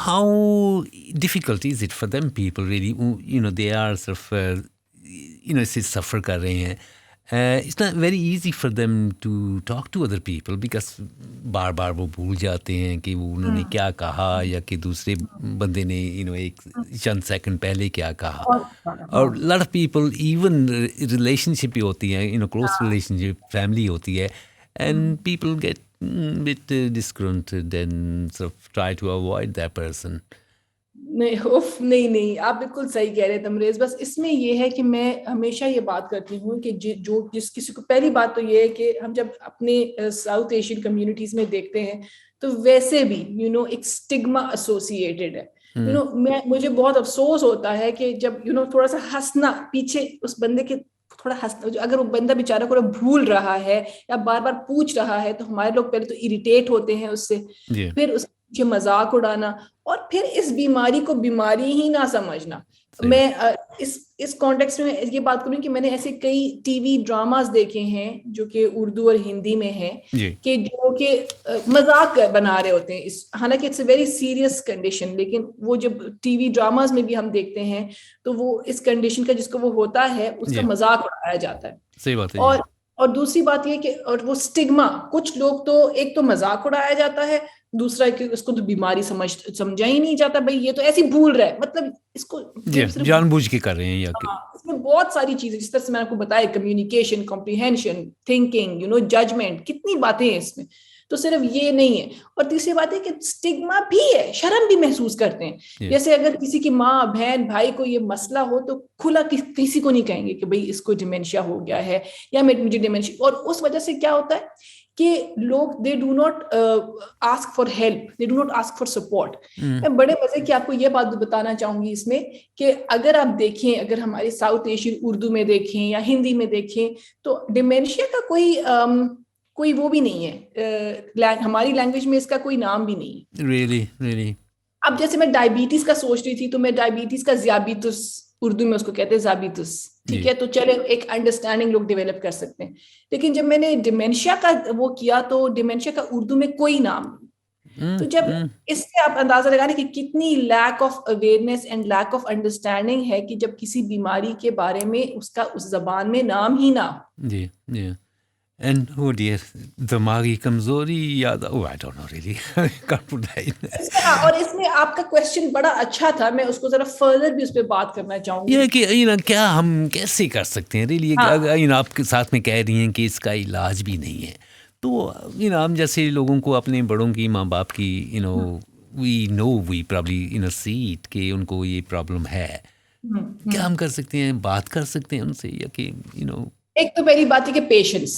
How difficult is it for them people really? They are sort of, इससे suffer कर रहे हैं. It's not very easy for them to talk to other people because बार बार वो भूल जाते हैं कि वो उन्होंने क्या कहा या कि दूसरे बंदे ने एक चंद सेकंड पहले क्या कहा. और lot of people even relationship भी होती है, close relationship family होती है, and people get bit disgruntled and sort of try to avoid that person. नहीं, उफ, नहीं नहीं, आप बिल्कुल सही कह रहे हैं तमरेज. बस इसमें ये है कि मैं हमेशा ये बात करती हूँ कि जिस किसी को, पहली बात तो ये है कि हम जब अपने साउथ एशियन कम्युनिटीज में देखते हैं तो वैसे भी एक स्टिग्मा एसोसिएटेड है. मुझे बहुत अफसोस होता है कि जब थोड़ा सा हंसना पीछे उस बंदे के, थोड़ा हंसना, अगर वो बंदा बेचारा को भूल रहा है या बार बार पूछ रहा है तो हमारे लोग पहले तो इरिटेट होते हैं उससे, फिर उसके पीछे मजाक उड़ाना, और फिर इस बीमारी को बीमारी ही ना समझना. मैं इस कॉन्टेक्स्ट में ये बात करूं कि मैंने ऐसे कई टीवी ड्रामास देखे हैं जो कि उर्दू और हिंदी में हैं कि जो कि मजाक बना रहे होते हैं. हालांकि it's a very serious condition, लेकिन वो जब टीवी ड्रामास में भी हम देखते हैं तो वो इस कंडीशन का जिसको वो होता है उसका मजाक उड़ाया जाता है. सही बात है. और दूसरी बात ये कि और वो स्टिग्मा, कुछ लोग तो एक तो मजाक उड़ाया जाता है, दूसरा कि उसको तो बीमारी समझा ही नहीं जाता. भाई ये तो ऐसे ही भूल रहा है, मतलब इसको जानबूझ के कर रहे हैं या इसमें बहुत सारी चीजें, जिस तरह से मैंने आपको बताया, कम्युनिकेशन, कॉम्प्रिहेंशन, थिंकिंग, जजमेंट, कितनी बातें हैं इसमें. तो सिर्फ ये नहीं है. और तीसरी बात है कि स्टिग्मा भी है, शर्म भी महसूस करते हैं. जैसे अगर किसी की माँ, बहन, भाई को ये मसला हो तो खुला किसी को नहीं कहेंगे कि भाई इसको डिमेंशिया हो गया है या मुझे डिमेंशिया. और उस वजह से क्या होता है कि लोग they do not ask for help, they do not ask for support. मैं बड़े मजे की आपको ये बात बताना चाहूंगी इसमें कि अगर आप देखें, अगर हमारे साउथ एशियन उर्दू में देखें या हिंदी में देखें तो डिमेंशिया का कोई वो भी नहीं है. हमारी लैंग्वेज में इसका कोई नाम भी नहीं है. really. अब जैसे मैं डायबिटीज का सोच रही थी तो मैं डायबिटीज का ज़ियाबितुस, उर्दू में उसको कहते हैं ज़ाबितुस, ठीक है, तो चले एक अंडरस्टैंडिंग लोग डेवलप कर सकते हैं. लेकिन जब मैंने डिमेंशिया का वो किया तो डिमेंशिया का उर्दू में कोई नाम नहीं. तो जब इससे आप अंदाजा लगा रहे कि कितनी lack of awareness and lack of understanding है कि जब किसी बीमारी के बारे में उसका उस जबान में नाम ही ना हो. जी. And oh dear, दिमागी कमजोरी याद, I don't know really. Can't put that in. और इसमें आपका क्वेश्चन बड़ा अच्छा था, मैं उसको जरा फर्दर भी उस पर बात करना चाहूंगी. ये कि क्या हम कैसे कर सकते हैं रियली. आपके साथ में कह रही हैं कि इसका इलाज भी नहीं है, तो हम जैसे लोगों को, अपने बड़ों की, माँ बाप की, we probably see it कि उनको ये प्रॉब्लम है. क्या हम कर सकते हैं? बात कर सकते हैं उनसे या कि एक तो पहली बात है कि patience,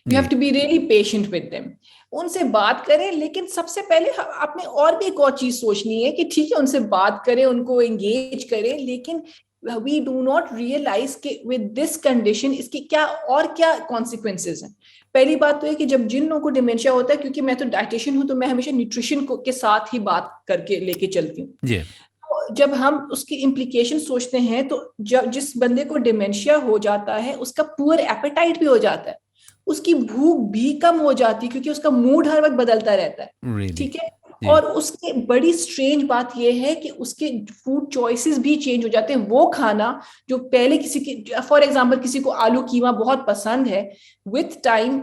you have to be really patient with them. उनसे बात करें, लेकिन सबसे पहले आपने और भी एक और चीज सोचनी है कि ठीक है उनसे बात करें, उनको एंगेज करें, लेकिन वी डू नॉट रियलाइज कि विद दिस कंडीशन इसकी क्या कॉन्सिक्वेंसेज हैं. पहली बात तो है कि जब जिन लोगों को डिमेंशिया होता है, क्योंकि मैं तो डाइटिशियन हूं तो मैं हमेशा न्यूट्रिशन के साथ ही बात करके लेके चलती हूँ. जब हम उसकी इम्प्लीकेशन सोचते हैं तो जब जिस बंदे को डिमेंशिया हो जाता है उसका पुअर एपेटाइट भी हो जाता है, उसकी भूख भी कम हो जाती है क्योंकि उसका मूड हर वक्त बदलता रहता है. ठीक है. और उसके बड़ी स्ट्रेंज बात यह है कि उसके फूड चॉइसेस भी चेंज हो जाते हैं. वो खाना जो पहले किसी की, फॉर एग्जांपल किसी को आलू कीमा बहुत पसंद है, विथ टाइम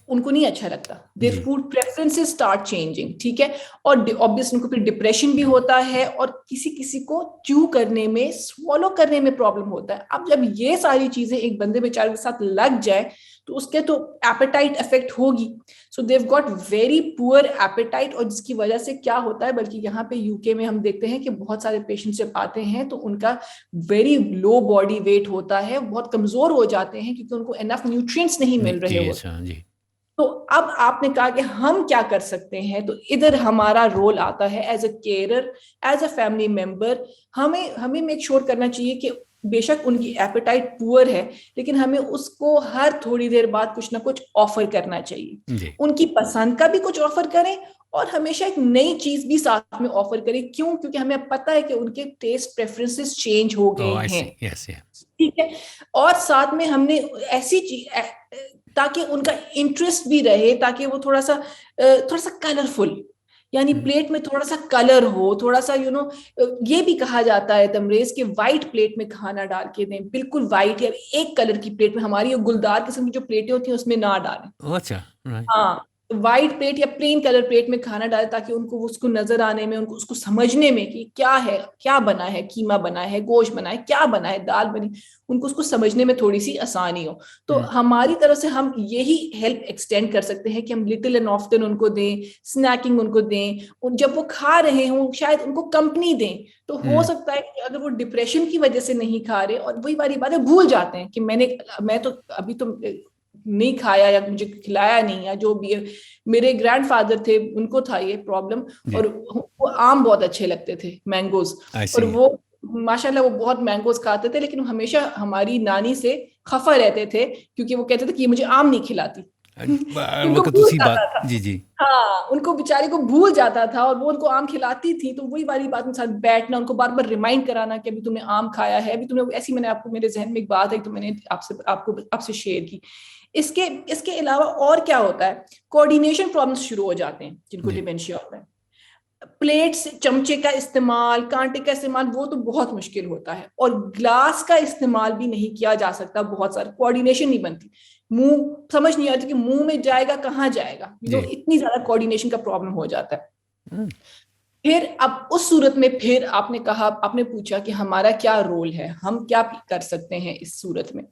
उनको नहीं अच्छा लगता. Their food preferences start changing. ठीक है. और ऑब्वियसली उनको फिर डिप्रेशन भी होता है और किसी किसी को च्यू करने में, स्वॉलो करने में प्रॉब्लम होता है. अब जब ये सारी चीजें एक बंदे बेचारे के साथ लग जाए तो उसके तो एपेटाइट इफेक्ट होगी. सो देव गॉट वेरी पुअर एपेटाइट. और जिसकी वजह से क्या होता है, बल्कि यहाँ पे यूके में हम देखते हैं कि बहुत सारे पेशेंट्स जब आते हैं तो उनका वेरी लो बॉडी वेट होता है, बहुत कमजोर हो जाते हैं क्योंकि उनको इनफ न्यूट्रिएंट्स नहीं मिल रहे होते. तो अब आपने कहा कि हम क्या कर सकते हैं, तो इधर हमारा रोल आता है as a carer, as a family member. हमें मेक श्योर करना चाहिए कि बेशक उनकी एपेटाइट पुअर है, लेकिन हमें उसको हर थोड़ी देर बाद कुछ ना कुछ ऑफर करना चाहिए. उनकी पसंद का भी कुछ ऑफर करें और हमेशा एक नई चीज भी साथ में ऑफर करें. क्यों? क्योंकि हमें पता है कि उनके टेस्ट प्रेफरेंस चेंज हो गए हैं. ठीक है. और साथ में हमने ऐसी चीज, ताकि उनका इंटरेस्ट भी रहे, ताकि वो थोड़ा सा कलरफुल, यानी प्लेट में थोड़ा सा कलर हो, थोड़ा सा ये भी कहा जाता है तमरेज के वाइट प्लेट में खाना डाल के दें, बिल्कुल वाइट या एक कलर की प्लेट में, हमारी गुलदार किस्म की जो प्लेटें होती हैं उसमें ना डालें। अच्छा, राइट। हाँ, वाइट प्लेट या प्लेन कलर प्लेट में खाना डालें ताकि उनको उसको नजर आने में, उनको उसको समझने में कि क्या है, क्या बना है, कीमा बना है, गोश्त बना है, क्या बना है, दाल बनी, उनको उसको समझने में थोड़ी सी आसानी हो। तो हमारी तरफ से हम यही हेल्प एक्सटेंड कर सकते हैं कि हम लिटिल एंड ऑफ्टन उनको दें, स्नैकिंग उनको दें, जब वो खा रहे हों शायद उनको कंपनी दें। तो हो सकता है कि अगर वो डिप्रेशन की वजह से नहीं खा रहे और वही वाली बात है, भूल जाते हैं कि मैं तो अभी तो नहीं खाया या मुझे खिलाया नहीं, या जो भी है। मेरे ग्रैंडफादर थे, उनको था ये प्रॉब्लम, और वो आम बहुत अच्छे लगते थे, मैंगोज, और वो माशाल्लाह वो बहुत मैंगोज खाते थे, लेकिन हमेशा हमारी नानी से खफा रहते थे क्योंकि वो कहते थे कि ये मुझे आम नहीं खिलाती। उनको वक्त भूल उसी जाता बात, था। जी जी। हाँ, उनको बेचारी को भूल जाता था, और वो उनको आम खिलाती थी, तो वही वाली बात, उनके साथ बैठना, उनको बार बार रिमाइंड कराना कि अभी तुमने आम खाया है, अभी तुमने ऐसी, मैंने आपको, मेरे जहन में एक बात है तो मैंने आपसे शेयर की। इसके इसके अलावा और क्या होता है, कोऑर्डिनेशन प्रॉब्लम्स शुरू हो जाते हैं जिनको डिमेंशिया होता है। प्लेट से चमचे का इस्तेमाल, कांटे का इस्तेमाल, वो तो बहुत मुश्किल होता है, और ग्लास का इस्तेमाल भी नहीं किया जा सकता, बहुत सारा कोऑर्डिनेशन नहीं बनती, मुंह समझ नहीं आती कि मुंह में जाएगा कहाँ जाएगा, इतनी ज्यादा कोऑर्डिनेशन का प्रॉब्लम हो जाता है। फिर अब उस सूरत में, फिर आपने पूछा कि हमारा क्या रोल है, हम क्या कर सकते हैं इस सूरत में।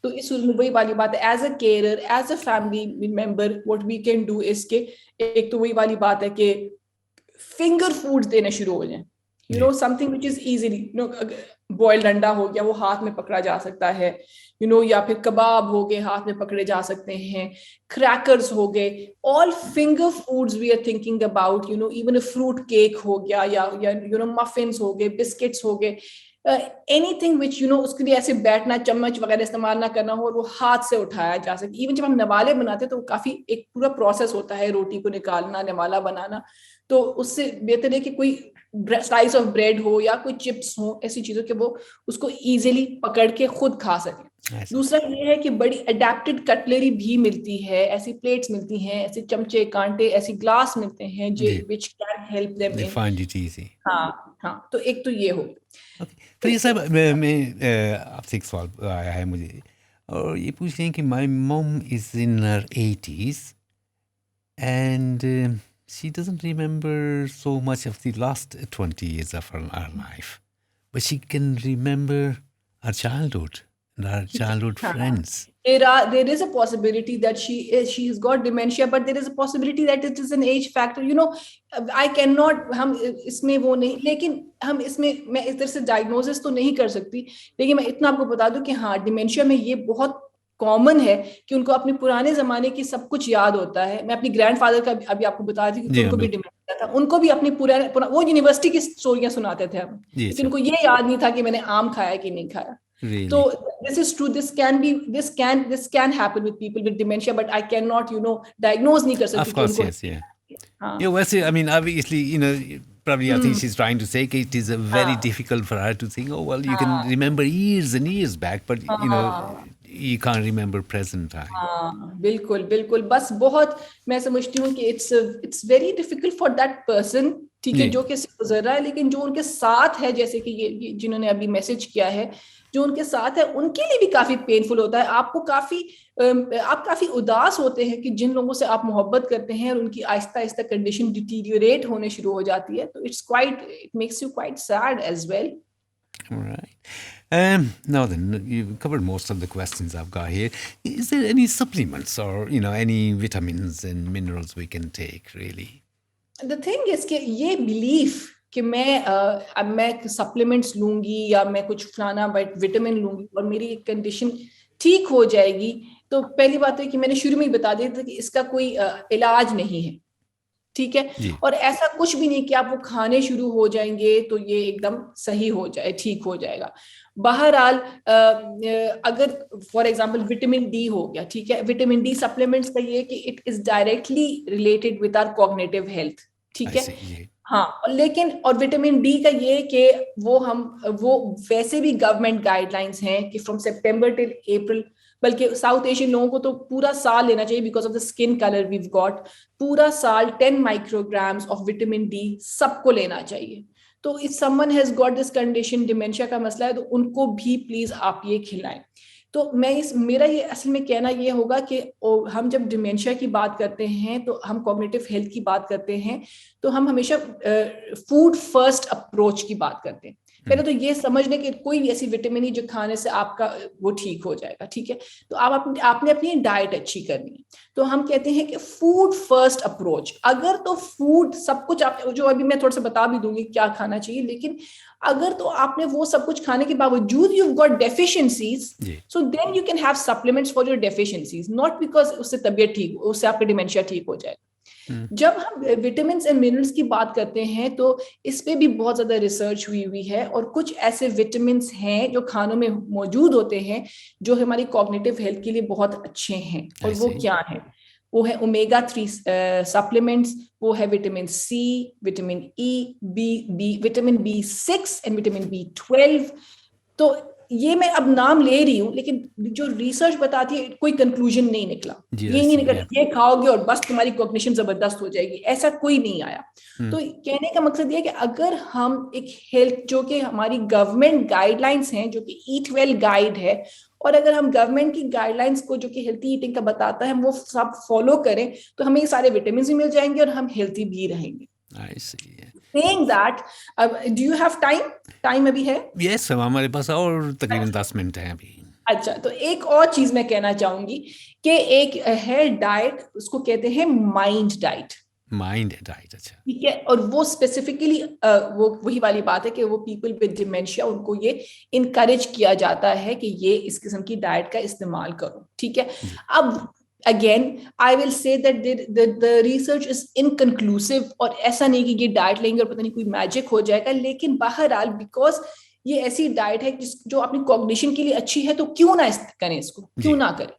तो इस सूरत में वही वाली बात है, as a carer, as a family member, what we can do is के, एक तो वही वाली बात है कि फिंगर फूड्स देने शुरू हो जाएं, something which is easily, boiled अंडा हो गया, वो हाथ में पकड़ा जा सकता है, या फिर कबाब हो गए, हाथ में पकड़े जा सकते हैं, क्रैकर्स हो गए, all finger foods we are thinking about, even a fruit cake हो गया, या मफिन्स हो गए, बिस्किट्स हो गए, एनीथिंग विच उसके लिए ऐसे बैठना, चम्मच वगैरह इस्तेमाल ना करना हो, और वो हाथ से उठाया जा सके। इवन जब हम नवाले बनाते हैं तो काफी एक पूरा प्रोसेस होता है, रोटी को निकालना, नवाला बनाना, तो उससे बेहतर है कि कोई स्लाइस ऑफ ब्रेड हो या कोई चिप्स हो, ऐसी चीजों के वो उसको इजीली पकड़ के खुद खा सके। दूसरा ये है कि बड़ी अडेप्टेड कटलरी भी मिलती है, ऐसी प्लेट्स मिलती हैं, ऐसे चमचे, कांटे, ऐसी ग्लास मिलते हैं जो which can help them in. Find it easy. हाँ हाँ, तो एक तो ये हो। तो ये सब मैं आपसे एक सवाल आया है मुझे, और ये पूछ रहे हैं कि my mom is in her 80s and she doesn't remember so much of the last 20 years of her life, but she can remember our childhood and our childhood friends. There is a possibility that she has got dementia, but there is a possibility that it is an age factor. I cannot, हम इसमें वो नहीं, लेकिन हम इसमें, मैं इस तरह से डायग्नोसिस तो नहीं कर सकती, लेकिन मैं इतना आपको बता दूं कि हाँ, डिमेंशिया में ये बहुत कॉमन है कि उनको अपने पुराने जमाने की सब कुछ याद होता है। मैं अपनी ग्रैंडफादर का अभी आपको बता रही थी, उनको भी डिमेंशिया था, उनको भी अपनी वो यूनिवर्सिटी की स्टोरियां सुनाते थे हम, लेकिन उनको ये याद नहीं था कि मैंने आम खाया कि नहीं खाया। Really? So this is true. This can happen with people with dementia, but I cannot, diagnose नहीं कर सकती। Of course, yes, yeah. Yeah, well, I mean, obviously, probably I think she's trying to say it is very difficult for her to think, oh, well, you can remember years and years back, but, you can't remember present time. हाँ, बिल्कुल बिल्कुल, बस बहुत मैं समझती हूँ कि it's very difficult for that person, ठीक है, जो कि गुजर रहा है, लेकिन जो उनके साथ है, जैसे कि ये जिन्होंने अभी मैसेज किया है, जो उनके साथ है, उनके लिए भी काफी पेनफुल होता है। आप काफी उदास होते हैं कि जिन लोगों से आप मोहब्बत करते हैं और उनकी आहिस्ता आहिस्ता कंडीशन डिटीरियोरेट होने शुरू हो जाती है, तो it makes you quite sad as well. All right. Now then, you've covered most of the questions I've got here. Is there any supplements or, any vitamins and minerals we can take, really? The thing is कि ये belief कि मैं supplements लूंगी या मैं कुछ फलाना vitamin लूंगी और मेरी कंडीशन ठीक हो जाएगी, तो पहली बात है कि मैंने शुरू में ही बता दिया था कि इसका कोई इलाज नहीं है, ठीक है, और ऐसा कुछ भी नहीं कि आप वो खाने शुरू हो जाएंगे तो ये एकदम सही हो जाए, ठीक हो जाएगा। बहरहाल अगर फॉर एग्जांपल विटामिन डी हो गया, ठीक है, विटामिन डी सप्लीमेंट्स का ये कि it is directly related with our cognitive health, ठीक है, हाँ, लेकिन और विटामिन डी का ये कि वो वैसे भी गवर्नमेंट गाइडलाइंस हैं कि फ्रॉम सितंबर टिल अप्रैल बल्कि साउथ एशियन लोगों को तो पूरा साल लेना चाहिए because of the skin colour we've got, पूरा साल 10 माइक्रोग्राम्स ऑफ विटामिन डी सबको लेना चाहिए। तो if someone has got this condition, dementia का मसला है, तो उनको भी प्लीज आप ये खिलाएं। तो मेरा ये असल में कहना ये होगा कि हम जब डिमेंशिया की बात करते हैं तो हम कॉग्निटिव हेल्थ की बात करते हैं तो हम हमेशा फूड फर्स्ट अप्रोच की बात करते हैं। पहले तो ये समझ लें कि कोई भी ऐसी विटामिन ही जो खाने से आपका वो ठीक हो जाएगा, ठीक है। तो आपने अपनी डाइट अच्छी करनी है, तो हम कहते हैं कि फूड फर्स्ट अप्रोच। अगर तो फूड सब कुछ आप, जो अभी मैं थोड़ा सा बता भी दूंगी क्या खाना चाहिए, लेकिन अगर तो आपने वो सब कुछ खाने के बावजूद you got deficiencies, so then you can have supplements for your deficiencies, not because उससे तबीयत ठीक, उससे आपका डिमेंशिया ठीक हो जाएगा। जब हम विटामिन एंड मिनरल्स की बात करते हैं तो इस पे भी बहुत ज्यादा रिसर्च हुई है, और कुछ ऐसे विटामिन हैं जो खानों में मौजूद होते हैं जो हमारी कॉग्निटिव हेल्थ के लिए बहुत अच्छे हैं। और वो क्या है? वो है ओमेगा 3 सप्लीमेंट्स, वो है vitamin C, vitamin E, vitamin B6 and vitamin B12। तो ये मैं अब नाम ले रही हूँ, लेकिन जो रिसर्च बताती है कोई कंक्लूजन नहीं निकला, ये नहीं निकला ये खाओगे और बस तुम्हारी कॉग्निशन जबरदस्त हो जाएगी, ऐसा कोई नहीं आया। तो कहने का मकसद ये है कि अगर हम एक हेल्थ, जो कि हमारी गवर्नमेंट गाइडलाइंस हैं, जो कि ईट वेल गाइड है, और अगर हम गवर्नमेंट की गाइडलाइंस को जो कि हेल्थी ईटिंग का बताता है वो सब फॉलो करें, तो हमें ये सारे विटामिन भी मिल जाएंगे और हम हेल्थी भी रहेंगे। I see. Saying that, do you have time? Time अभी है? Yes, हमारे पास और तकरीबन 10 मिनट हैं अभी। अच्छा, तो एक और चीज मैं कहना चाहूंगी कि एक है डाइट, उसको कहते हैं माइंड डाइट। माइंड डाइट, अच्छा, ठीक है। और वो स्पेसिफिकली वो वही वाली बात है कि वो पीपल विद डिमेंशिया, उनको ये इनकरेज किया जाता है कि ये इस किस्म की डाइट का इस्तेमाल करो, ठीक है। अब again I will say that the research is inconclusive, और ऐसा नहीं कि ये डाइट लेंगे और पता नहीं कोई मैजिक हो जाएगा, लेकिन बहरहाल बिकॉज ये ऐसी डाइट है जो अपनी कॉग्निशन के लिए अच्छी है, तो क्यों ना करें इसको, क्यों ना करें।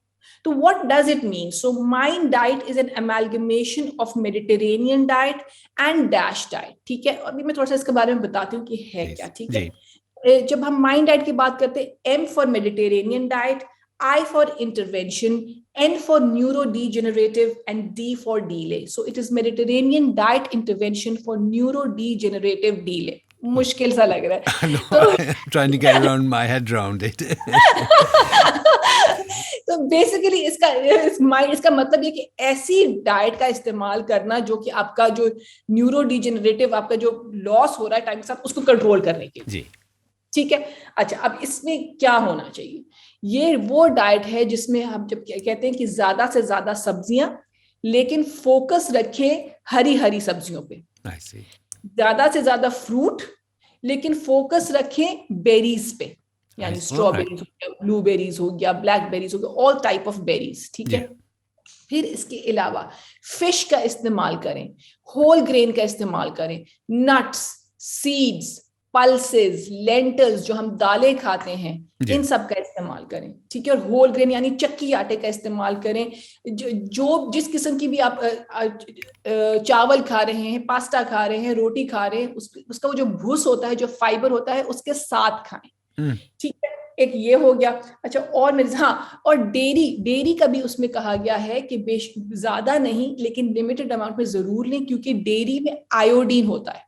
तो what does it mean? So MIND diet is an amalgamation of Mediterranean diet and DASH diet, ठीक है। अभी मैं थोड़ा सा इसके बारे में बताती हूँ कि है क्या, ठीक है। जब हम माइंड डाइट की बात करते हैं, M for Mediterranean diet, I for intervention, N for neurodegenerative and D for delay. So it is Mediterranean diet intervention for neurodegenerative delay. मुश्किल सा लग रहा है। No, I'm trying to get around my head around it. तो basically इसका मतलब ये कि ऐसी डाइट का इस्तेमाल करना जो कि आपका जो न्यूरो डिजेनरेटिव, आपका जो लॉस हो रहा है टाइम के साथ, उसको कंट्रोल करने के लिए, ठीक है। अच्छा, अब इसमें क्या होना चाहिए? ये वो डाइट है जिसमें हम जब कहते हैं कि ज्यादा से ज्यादा सब्जियां, लेकिन फोकस रखें हरी हरी सब्जियों पे, ज्यादा से ज्यादा फ्रूट, लेकिन फोकस रखें बेरीज पे, यानी स्ट्रॉबेरीज हो गया, ब्लूबेरीज हो गया, ब्लैकबेरीज हो गया, ऑल टाइप ऑफ बेरीज, ठीक है। फिर इसके अलावा फिश का इस्तेमाल करें, होल ग्रेन का इस्तेमाल करें, नट्स, सीड्स, पल्सेस, लेंटल्स, जो हम दालें खाते हैं, इन सब का इस्तेमाल करें, ठीक है। और होल ग्रेन यानी चक्की आटे का इस्तेमाल करें। जो जिस किस्म की भी आप चावल खा रहे हैं, पास्ता खा रहे हैं, रोटी खा रहे हैं, उसका वो जो भूस होता है, जो फाइबर होता है, उसके साथ खाएं, ठीक है। एक ये हो गया। अच्छा, और और डेयरी का भी उसमें कहा गया है कि ज्यादा नहीं, लेकिन लिमिटेड अमाउंट में जरूर लें, क्योंकि डेयरी में आयोडीन होता है।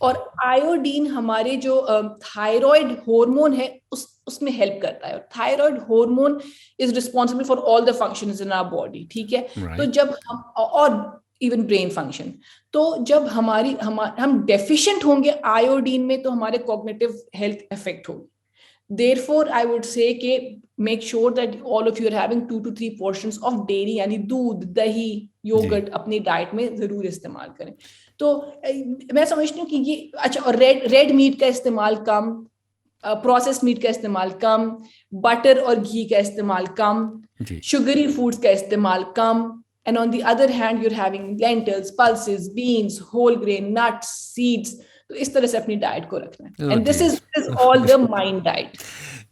और आयोडीन हमारे जो थायराइड हार्मोन है उसमें हेल्प करता है। Thyroid hormone is responsible for all the functions in our body, ठीक है। तो जब हम, और इवन ब्रेन फंक्शन, तो जब हम डेफिशिएंट होंगे आयोडीन में, तो हमारे कॉग्निटिव हेल्थ इफेक्ट होगी। Therefore, I would say कि make sure that all of you are having 2 to 3 portions of dairy, यानी दूध, दही, योगर्ट अपनी डाइट में जरूर इस्तेमाल करें। तो मैं समझती हूँ कि ये अच्छा। और रेड मीट का इस्तेमाल कम, प्रोसेस मीट का इस्तेमाल कम, बटर और घी का इस्तेमाल कम, शुगरी फूड्स का इस्तेमाल कम, and on the other hand you're having lentils, pulses, beans, whole grain, nuts, seeds. तो इस तरह से अपनी डाइट को रखना है। And this is all the mind diet.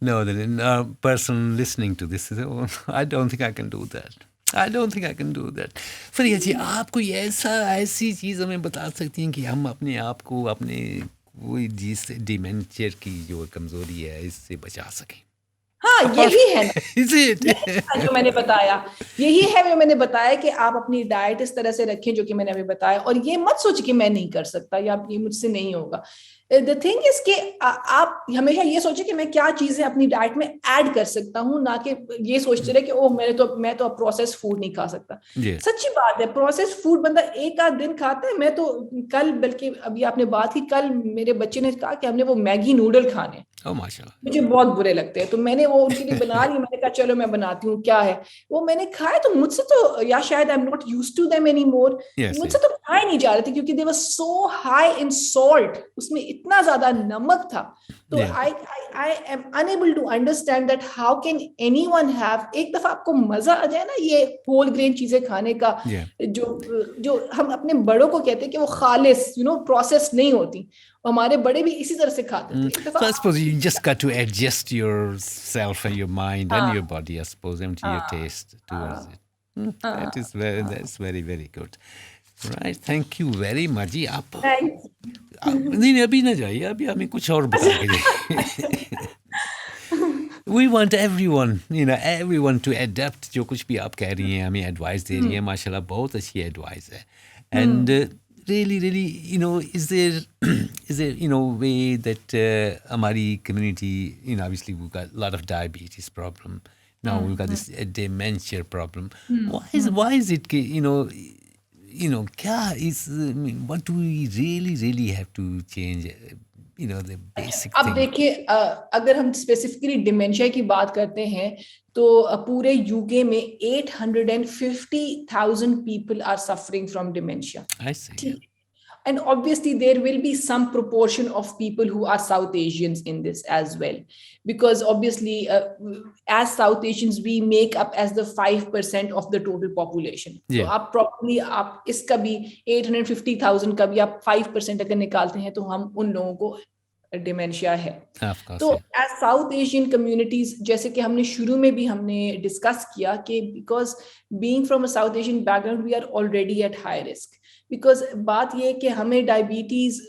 No, the person listening to this is, oh, I don't think I can do that. I don't think I can do that. फरिया जी, आप कोई ऐसी चीज़ हमें बता सकती हैं कि हम अपने आप को अपने कोई चीज़ से डिमेंशिया की जो कमज़ोरी है इससे बचा सकें? हाँ, Apart यही है ना, is it? यही है जो मैंने बताया, यही है जो मैंने बताया कि आप अपनी डाइट इस तरह से रखें जो कि मैंने अभी बताया, और ये मत सोचिए कि मैं नहीं कर सकता या ये मुझसे नहीं होगा। द थिंग इज कि आप हमेशा ये सोचिए कि मैं क्या चीजें अपनी डाइट में ऐड कर सकता हूँ, ना कि ये सोचते रहे कि ओह मैं तो अब प्रोसेस फूड नहीं खा सकता। Yeah. सच्ची बात है, प्रोसेस फूड बंदा एक आध दिन खाता है। मैं तो कल, बल्कि अभी आपने बात की, कल मेरे बच्चे ने कहा कि हमने वो मैगी नूडल खाने, Oh, mashallah. मुझे बहुत बुरे लगते हैं, तो मैंने वो उनके लिए बना ली। मैंने कहा चलो मैं बनाती हूँ, क्या है वो मैंने खाए, तो मुझसे तो, या शायद I am not used to them any more, Yes, मुझसे yes. तो खाए नहीं जा रहे थे क्योंकि दे वर सो हाई इन सॉल्ट, उसमें इतना ज्यादा नमक था। तो Yeah. I am unable to understand that how can anyone have, एक दफा आपको मजा आ जाए ना ये होल ग्रेन चीजें खाने का, Yeah. जो हम अपने बड़ों को कहते हैं कि वो खालिस प्रोसेस नहीं होती, हमारे बड़े भी इसी तरह से खाते थे। एक दफा So I suppose you just got to adjust yourself and your mind and your हाँ body, I suppose, and your हाँ taste towards हाँ it. That is very, हाँ, that's very, very good. Right. Thank you very much. जी आप thank नहीं नहीं अभी ना जाइए, अभी हमें कुछ और बता के जाइए. We want everyone, everyone to adapt. जो कुछ भी आप कह रही हैं, हमें एडवाइस दे रही हैं, माशाल्लाह बहुत अच्छी एडवाइस है. And really, is there, way that हमारी community, obviously we've got a lot of diabetes problem. Now we've got this dementia problem. Why is it, क्या is, what do we really have to change? The basic अब thing. देखिए, अगर हम specifically dementia की बात करते हैं तो पूरे यूके में 850,000 people are suffering from dementia. I see. ठीक, and obviously there will be some proportion of people who are South Asians in this as well, because obviously as South Asians we make up as the 5% of the total population. तो Yeah. आप probably आप इसका भी 850,000 का भी आप 5% अगर निकालते हैं तो हम उन लोगों को डिमेंशिया है। Of course, तो yeah. As South Asian communities, जैसे कि हमने शुरू में भी हमने डिस्कस किया कि because being from a South Asian background we are already at high risk, because बात ये है कि हमें डायबिटीज,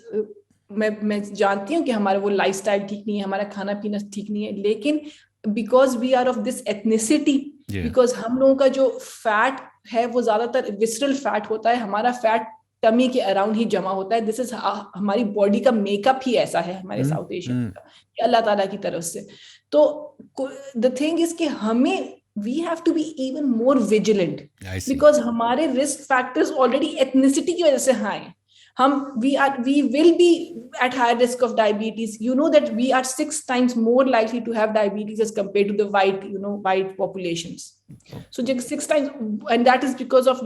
मैं जानती हूँ कि हमारा वो लाइफस्टाइल ठीक नहीं है, हमारा खाना पीना ठीक नहीं है, लेकिन because we are of this ethnicity, because हम लोगों का जो फैट है वो ज्यादातर विसरल फैट होता है, हमारा फैट टमी के अराउंड ही जमा होता है। दिस इज हमारी बॉडी का मेकअप ही ऐसा है हमारे साउथ एशियन का, अल्लाह ताला की तरफ से। तो द थिंग इज कि हमें we have to be even more vigilant, because हमारे risk factors already ethnicity की वजह से high हैं। we will be at high risk of diabetes. You know that we are 6 times more likely to have diabetes as compared to the white populations. So just 6 times, and that is because of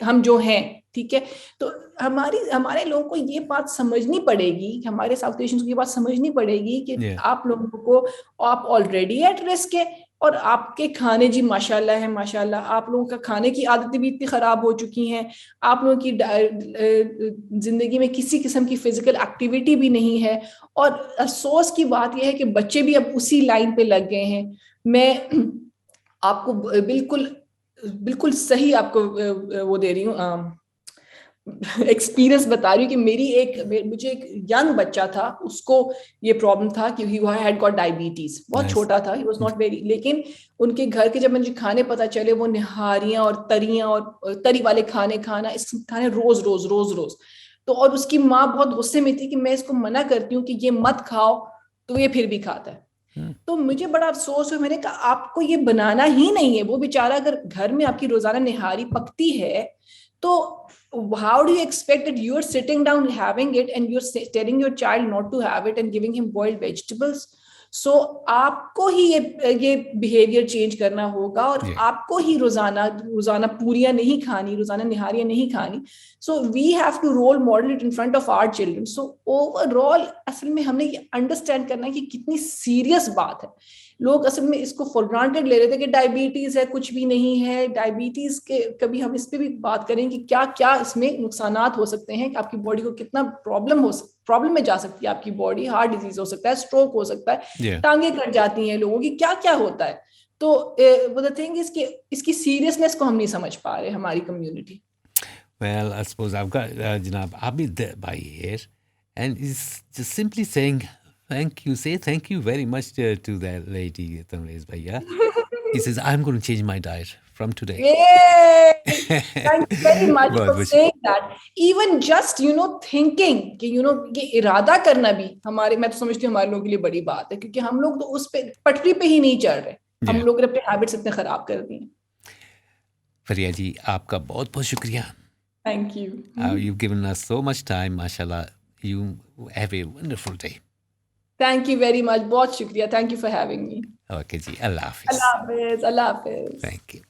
हम जो हैं, ठीक है। तो हमारे लोगों को ये बात समझनी पड़ेगी, हमारे साउथ एशियंस को ये बात समझनी पड़ेगी कि आप लोगों को, आप ऑलरेडी एट रिस्क है, और आपके खाने जी माशाल्लाह है, माशाल्लाह आप लोगों का खाने की आदतें भी इतनी खराब हो चुकी हैं, आप लोगों की जिंदगी में किसी किस्म की फिजिकल एक्टिविटी भी नहीं है, और अफसोस की बात यह है कि बच्चे भी अब उसी लाइन पे लग गए हैं। मैं आपको बिल्कुल सही आपको वो दे रही हूँ, एक्सपीरियंस बता रही हूँ कि मुझे एक यंग बच्चा था, उसको ये प्रॉब्लम था कि ही हैड गॉट डायबिटीज, बहुत छोटा था, ही वाज नॉट वेरी, लेकिन उनके घर के जब मुझे खाने पता चले, वो निहारियां और तरियां और तरी वाले खाने खाने रोज रोज रोज रोज। तो और उसकी माँ बहुत गुस्से में थी कि मैं इसको मना करती हूँ कि ये मत खाओ, तो ये फिर भी खाता है। तो मुझे बड़ा अफसोस हुआ, मैंने कहा आपको ये बनाना ही नहीं है। वो बेचारा अगर घर में आपकी रोजाना निहारी पकती है, तो how do you expect that you are sitting down having it and you're telling your child not to have it and giving him boiled vegetables? So आपको ही ये बिहेवियर चेंज करना होगा, और आपको ही रोजाना पूरियां नहीं खानी, रोजाना निहारियां नहीं खानी। So we have to role model it in front of our children. So overall असल में हमने ये अंडरस्टैंड करना है कि कितनी सीरियस बात है। लोग असल में इसको फॉर ग्रांटेड ले रहे थे कि डायबिटीज है, कुछ भी नहीं है डायबिटीज के। कभी हम इस पे भी बात करें कि क्या क्या इसमें नुकसानात हो सकते हैं, कि आपकी बॉडी को कितना प्रॉब्लम में जा सकती है आपकी बॉडी, हार्ट डिजीज हो सकता है, स्ट्रोक हो सकता है, टांगे कट जाती हैं लोगों की, क्या क्या होता है। तो द थिंग इज कि इसकी सीरियसनेस को हम नहीं समझ पा रहे हमारी community. Well, I suppose I've got Janab Abid by here, and he's just simply saying Thank you. Say thank you very much to that lady, Tamrez Bhaiya. He says, I'm going to change my diet from today. Yay! Thank you very much बहुत for बहुत saying that. Even just thinking कि ये इरादा करना भी मैं तो समझती हूँ हमारे लोगों के लिए बड़ी बात है, क्योंकि हम लोग तो उस पे पटरी पे ही नहीं चल रहे. हम Yeah. लोग ने अपने हैबिट्स इतने खराब कर दिए. फरिया जी, आपका बहुत बहुत शुक्रिया. Thank you. You've given us so much time, mashallah. You have a wonderful day. Thank you very much. बहुत शुक्रिया. Thank you for having me. Okay ji, Allah Hafiz. Allah Hafiz. Allah Hafiz. Thank you.